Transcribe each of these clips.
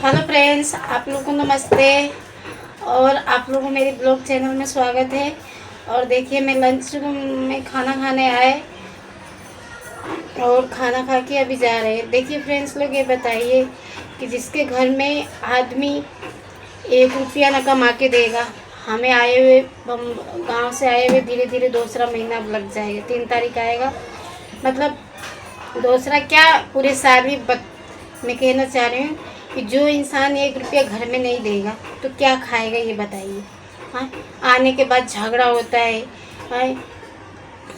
Hello friends, आप लोगों को नमस्ते। और आप लोगों को मेरे ब्लॉग चैनल में स्वागत है। और देखिए, मैं लंच में खाना खाने आए और खाना खा के अभी जा रहे हैं। देखिए फ्रेंड्स लोग, ये बताइए कि जिसके घर में आदमी 1 रुपया न कमा के देगा, हमें आए हुए गांव से आए हुए धीरे धीरे दूसरा महीना अब लग जाएगा। 3 तारीख आएगा, मतलब दूसरा क्या, पूरे साल ही मैं कहना चाह रही हूँ कि जो इंसान 1 रुपया घर में नहीं देगा तो क्या खाएगा, ये बताइए। हाँ, आने के बाद झगड़ा होता है। हाँ,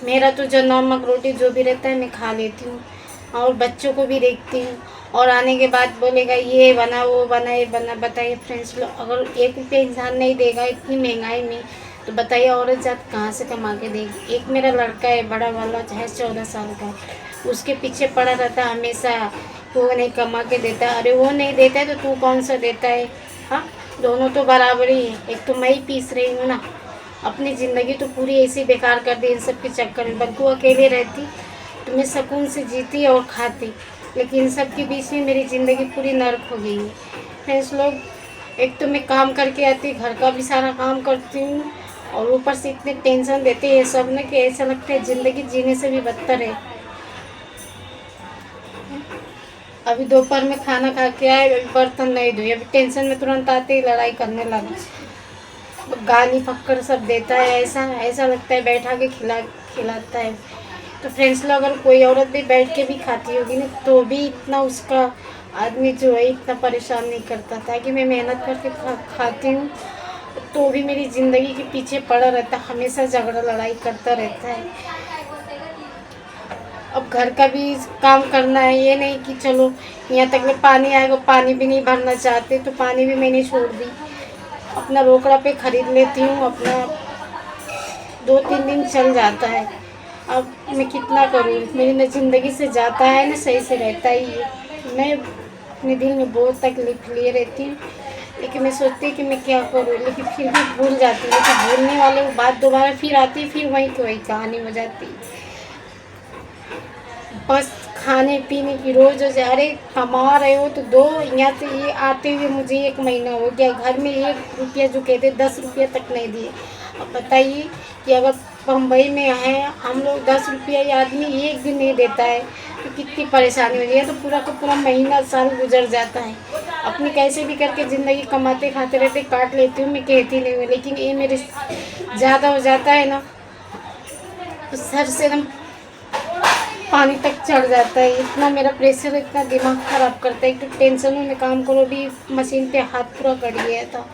मेरा तो जो नमक रोटी जो भी रहता है मैं खा लेती हूँ और बच्चों को भी देखती हूँ। और आने के बाद बोलेगा ये बना वो बना ये बना। बताइए फ्रेंड्स लोग, अगर 1 रुपया इंसान नहीं देगा इतनी महंगाई में, तो बताइए औरत जात कहाँ से कमा के देगी। एक मेरा लड़का है, बड़ा वाला, चाहे 14 साल का, उसके पीछे पड़ा रहता है हमेशा, वो नहीं कमा के देता। अरे वो नहीं देता है तो तू कौन सा देता है। हाँ, दोनों तो बराबर ही है। एक तो मैं ही पीस रही हूँ ना, अपनी ज़िंदगी तो पूरी ऐसी बेकार कर दी इन सब के चक्कर में। बल्कि अकेले रहती तो मैं सुकून से जीती और खाती, लेकिन इन सब के बीच में मेरी ज़िंदगी पूरी नर्क हो गई है। फ्रेंड्स लोग, एक तो मैं काम करके आती, घर का भी सारा काम करती हूँ और ऊपर से इतने टेंशन देते हैं सब ने कि ऐसा लगता है ज़िंदगी जीने से भी बदतर है। अभी दोपहर में खाना खा के आए, अभी बर्तन नहीं धोए, अभी टेंशन में तुरंत आते ही लड़ाई करने लगा। गाली फक्कड़ सब देता है, ऐसा ऐसा लगता है बैठा के खिलाता है। तो फ्रेंड्स लोग, अगर कोई औरत भी बैठ के भी खाती होगी ना, तो भी इतना उसका आदमी जो है इतना परेशान नहीं करता था कि मैं मेहनत करके खाती हूँ, तो भी मेरी ज़िंदगी के पीछे पड़ा रहता, हमेशा झगड़ा लड़ाई करता रहता है। अब घर का भी काम करना है, ये नहीं कि चलो यहाँ तक में पानी आएगा, पानी भी नहीं भरना चाहते तो पानी भी मैंने छोड़ दी। अपना रोकड़ा पे ख़रीद लेती हूँ, अपना 2-3 दिन चल जाता है। अब मैं कितना करूँ, मेरी न ज़िंदगी से जाता है न सही से रहता ही है। मैं अपने दिल में बहुत तकलीफ लिए रहती हूँ, लेकिन मैं सोचती हूँ कि मैं क्या करूँ, लेकिन फिर भी भूल जाती हूँ। लेकिन भूलने वाले वो बात दोबारा फिर आती है, फिर वहीं की वही कहानी हो जाती है। बस खाने पीने की रोज़ रोज़, अरे कमा रहे हो तो दो। यहाँ से ये आते हुए मुझे 1 महीना हो गया, घर में 1 रुपया जो कहते 10 रुपया तक नहीं दिए। अब बताइए कि अगर बम्बई में हैं हम लोग, 10 रुपया ये आदमी एक दिन नहीं देता है तो कितनी परेशानी हो रही है। तो पूरा का पूरा महीना साल गुजर जाता है। अपनी कैसे भी करके ज़िंदगी कमाते खाते रहते काट लेती हूँ, मैं कहती नहीं हूँ, लेकिन ये मेरे ज़्यादा हो जाता है ना, तो सर से एकदम पानी तक चढ़ जाता है। इतना मेरा प्रेशर, इतना दिमाग ख़राब करता है। एक तो टेंशन में काम करो, भी मशीन पे हाथ पूरा कट गया था।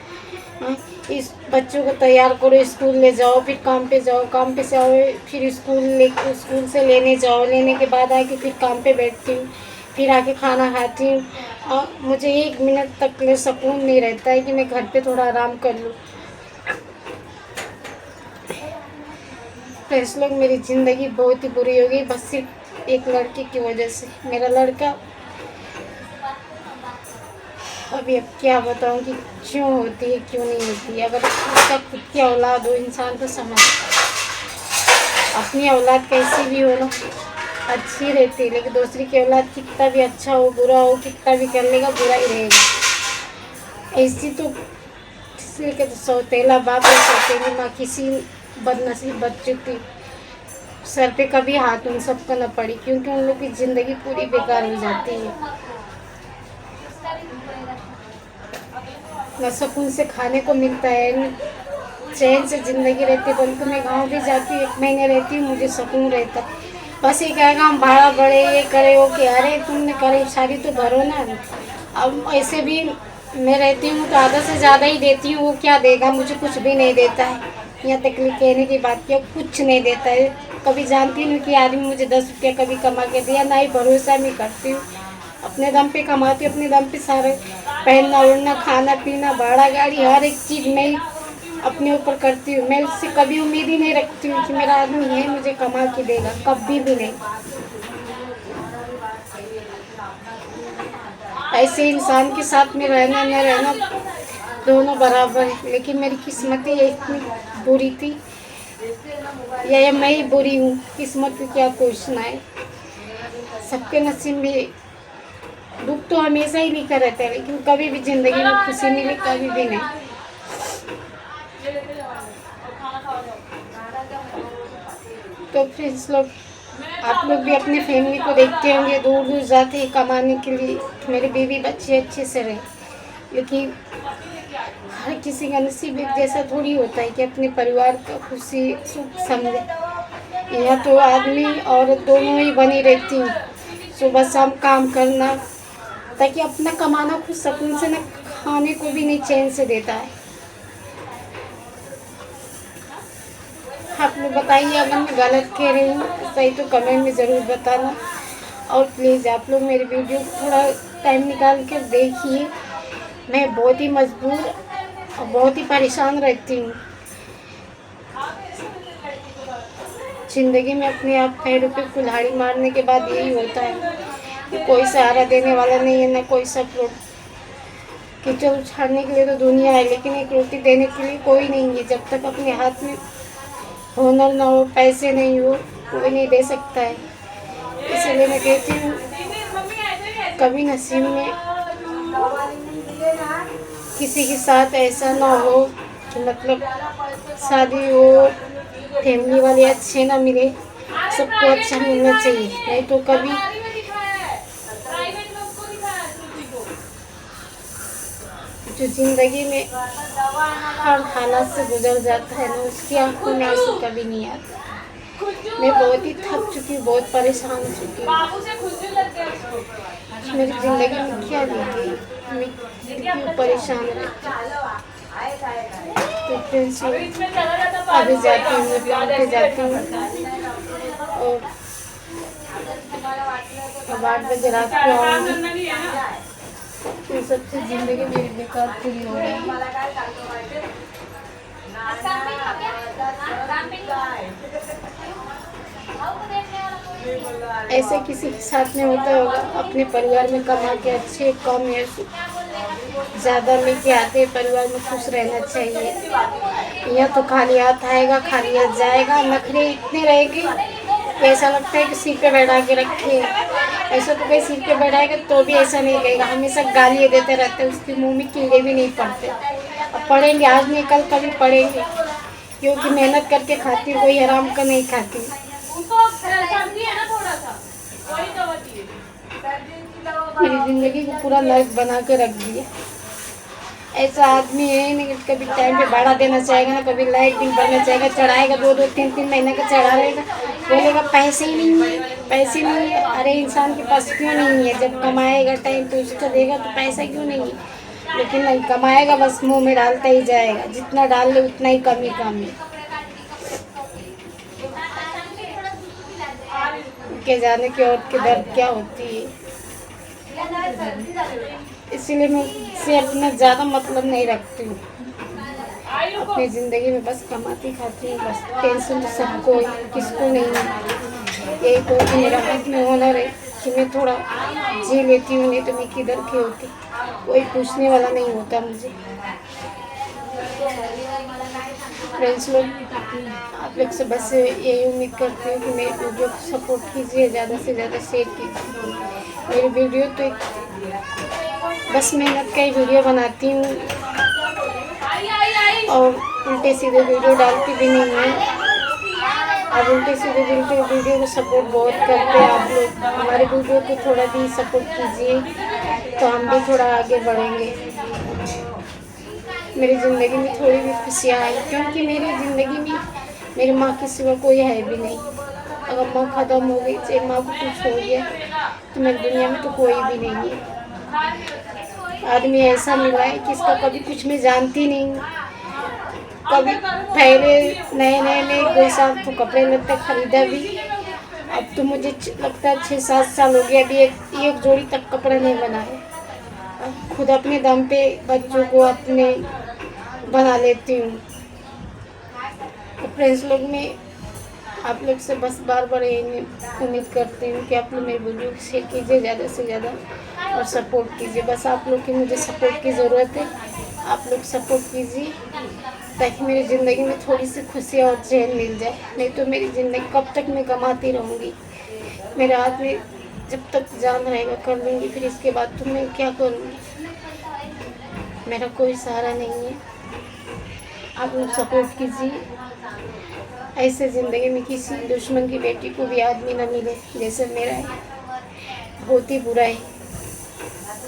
हाँ, इस बच्चों को तैयार करो, स्कूल ले जाओ, फिर काम पे जाओ, काम पे से आओ, फिर स्कूल से लेने जाओ, लेने के बाद आके फिर काम पे बैठती हूँ, फिर आके खाना खाती हूँ। और मुझे 1 मिनट तक ले सुकून नहीं रहता है कि मैं घर पे थोड़ा आराम कर लूँ। फ्रेंड्स लोग, मेरी ज़िंदगी बहुत ही बुरी हो गई, बस सिर्फ एक लड़के की वजह से। मेरा लड़का, अभी अब क्या बताऊं कि क्यों होती है क्यों नहीं होती है। अगर उसका खुद की औलाद हो इंसान तो समझ, अपनी औलाद कैसी भी हो ना, अच्छी रहती है, लेकिन दूसरी की औलाद कितना भी अच्छा हो बुरा हो, कितना भी कर लेगा, बुरा ही रहेगा। ऐसी तो किसी के तो सौतेला बाप या सौतेली माँ, किसी बदनसीब बच्चों की सर पे कभी हाथ उन सबका न पड़ी, क्योंकि उन लोग की ज़िंदगी पूरी बेकार हो जाती है। न सुकून से खाने को मिलता है, न चैन से ज़िंदगी रहती है। बल्कि मैं गांव भी जाती हूँ, 1 महीने रहती हूँ, मुझे सुकून रहता। बस ये कहेगा हम भाड़ा बढ़े, ये करे वो कि अरे तुमने करे शादी तो भरो ना। अब ऐसे भी मैं रहती हूँ तो आधा से ज़्यादा ही देती हूँ, वो क्या देगा, मुझे कुछ भी नहीं देता है। यहाँ तक कहने की बात क्या, कुछ नहीं देता है। कभी जानती हूँ कि आदमी मुझे 10 रुपया कभी कमा के दिया, ना ही भरोसा नहीं करती हूँ। अपने दम पे कमाती हूँ, अपने दम पे सारे पहनना ओढ़ना खाना पीना भाड़ा गाड़ी हर एक चीज़ मैं ही अपने ऊपर करती हूँ। मैं उससे कभी उम्मीद ही नहीं रखती हूँ कि मेरा आदमी है मुझे कमा के देगा, कभी भी नहीं। ऐसे इंसान के साथ में रहना न रहना दोनों बराबर है, लेकिन मेरी किस्मत ही इतनी बुरी थी, या मैं ही बुरी हूँ, किस्मत को क्या पूछना है। सबके नसीब में दुख तो हमेशा ही लिखा रहता है, लेकिन कभी भी ज़िंदगी में खुशी मिली कभी भी नहीं। तो फ्रेंड्स लोग, आप लोग भी अपने फैमिली को देखते होंगे, दूर दूर जाते हैं कमाने के लिए, मेरे बीवी बच्चे अच्छे से रहे, लेकिन हर किसी का नसीब एक जैसा थोड़ी होता है कि अपने परिवार का खुशी सुख समझे। यहाँ तो आदमी औरत दोनों ही बनी रहती हूँ, सुबह शाम काम करना, ताकि अपना कमाना खुद सुकून से न खाने को भी नहीं चैन से देता है। आप लोग बताइए अगर मैं गलत कह रही हूँ सही तो कमेंट में ज़रूर बताना। और प्लीज़ आप लोग मेरे वीडियो को थोड़ा टाइम निकाल कर देखिए। मैं बहुत ही मजबूर और बहुत ही परेशान रहती हूँ। ज़िंदगी में अपने आप पैरों पे कुल्हाड़ी मारने के बाद यही होता है कि कोई सहारा देने वाला नहीं है, ना कोई सपोर्ट। कीचड़ उछाड़ने के लिए तो दुनिया है, लेकिन एक रोटी देने के लिए कोई नहीं है। जब तक अपने हाथ में हुनर ना हो, पैसे नहीं हो, कोई नहीं दे सकता है। इसलिए मैं कहती हूँ कभी नसीब में किसी के साथ ऐसा ना हो कि मतलब शादी हो, फैमिली वाले अच्छे ना मिले, सबको अच्छा मिलना चाहिए। नहीं तो कभी जो ज़िंदगी में हर हालात से गुजर जाता है ना, उसकी आंखों में आंसू कभी नहीं आता। मैं बहुत ही थक चुकी हूँ, बहुत परेशान हो चुकी हूँ। मेरी ज़िंदगी में क्या बीती, मैं क्यों परेशान रहती हूँ। तो फ्रेंड्स अभी जाती हूँ, मैं काम पे जाती हूँ और अब 8 बजे रात को आऊँगी। इन सबसे ज़िंदगी मेरी बेकार पूरी हो रही है। ऐसे किसी के साथ में होता होगा, अपने परिवार में कमा के अच्छे कम या ज़्यादा लेके आते, परिवार में खुश रहना चाहिए। यह तो खाली हाथ आएगा, खाली हाथ जाएगा। नखरे इतने रहेंगे, ऐसा लगता है कि सिर पे बैठा के रखे। ऐसा तो कोई सिर पे बैठाएगा तो भी ऐसा नहीं कहेगा, हमेशा गालियाँ देते रहते, उसके मुंह में कीड़े भी नहीं पड़ते। अब पढ़ेंगे आज नहीं कल कभी पढ़ेंगे, क्योंकि मेहनत करके खाती, कोई हराम का नहीं खाती। मेरी ज़िंदगी को पूरा नर्क बना के रख दिया। ऐसा आदमी है नहीं, कभी टाइम पे भाड़ा देना चाहेगा ना, कभी लाइट बिल भरना चाहेगा, चढ़ाएगा 2-2 3-3 महीने का चढ़ा लेगा, बोलेगा पैसे ही नहीं है, पैसे नहीं है। अरे इंसान के पास क्यों नहीं है? जब कमाएगा टाइम तो उसको देगा, तो पैसा क्यों नहीं है? लेकिन नहीं कमाएगा, बस मुंह में डालता ही जाएगा, जितना डाल ले उतना ही कम है। के जाने की औरत के दर्द क्या होती है। इसीलिए मैं इससे अपना ज़्यादा मतलब नहीं रखती हूँ। अपनी ज़िंदगी में बस कमाती खाती हूँ, बस टेंशन तो सबको किसको नहीं है। यही तो मेरा हाथ में हुनर है कि मैं थोड़ा जी लेती हूँ, नहीं तो मैं किधर की होती, कोई पूछने वाला नहीं होता मुझे। फ्रेंड्स लोग, आप लोग से बस यही उम्मीद करती हूँ कि मेरे वीडियो को सपोर्ट कीजिए, ज़्यादा से ज़्यादा शेयर कीजिए। मेरी वीडियो तो बस मेहनत का ही वीडियो बनाती हूँ और उल्टे सीधे वीडियो डालती भी नहीं है। अब उल्टे सीधे वीडियो को सपोर्ट बहुत करते हैं आप लोग। हमारे वीडियो को थोड़ा भी सपोर्ट कीजिए तो हम भी थोड़ा आगे बढ़ेंगे। मेरी ज़िंदगी में थोड़ी भी खुशियाँ आई, क्योंकि मेरी ज़िंदगी में मेरी माँ के सिवा कोई है भी नहीं। अगर माँ ख़त्म हो गई, चाहे माँ को कुछ हो गया, तो मेरी दुनिया में तो कोई भी नहीं है। आदमी ऐसा मिला है कि इसका कभी कुछ मैं जानती नहीं। कभी पहले नए में 2 साल तो कपड़े लत्ते खरीदा भी, अब तो मुझे लगता है 6-7 साल हो गया, अभी एक जोड़ी तक कपड़ा नहीं बना है। खुद अपने दम पे बच्चों को अपने बना लेती हूँ। तो फ्रेंड्स लोग, मैं आप लोग से बस बार उम्मीद करती हूँ कि आप लोग मेरे वीडियो को शेयर कीजिए ज़्यादा से ज़्यादा और सपोर्ट कीजिए। बस आप लोग की मुझे सपोर्ट की ज़रूरत है। आप लोग सपोर्ट कीजिए ताकि मेरी ज़िंदगी में थोड़ी सी खुशी और चैन मिल जाए। नहीं तो मेरी ज़िंदगी कब तक मैं कमाती रहूँगी। मेरे हाथ में जब तक जान रहेगा कर लूँगी, फिर इसके बाद तो मैं क्या करूँगी। मेरा कोई सहारा नहीं है। आप लोग सपोर्ट कीजिए। ऐसे ज़िंदगी में किसी दुश्मन की बेटी को भी आदमी न मिले जैसे मेरा है। बहुत ही बुरा है,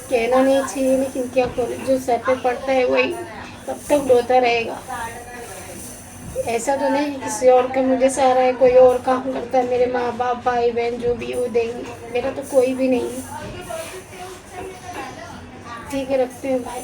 कहना नहीं चाहिए लेकिन क्या करूँ, जो सर पे पड़ता है वही कब तक रोता रहेगा। ऐसा तो नहीं किसी और का मुझे सहारा है, कोई और काम करता है, मेरे माँ बाप भाई बहन जो भी है वो देंगे, मेरा तो कोई भी नहीं है। ठीक है, रखते हैं, बाय।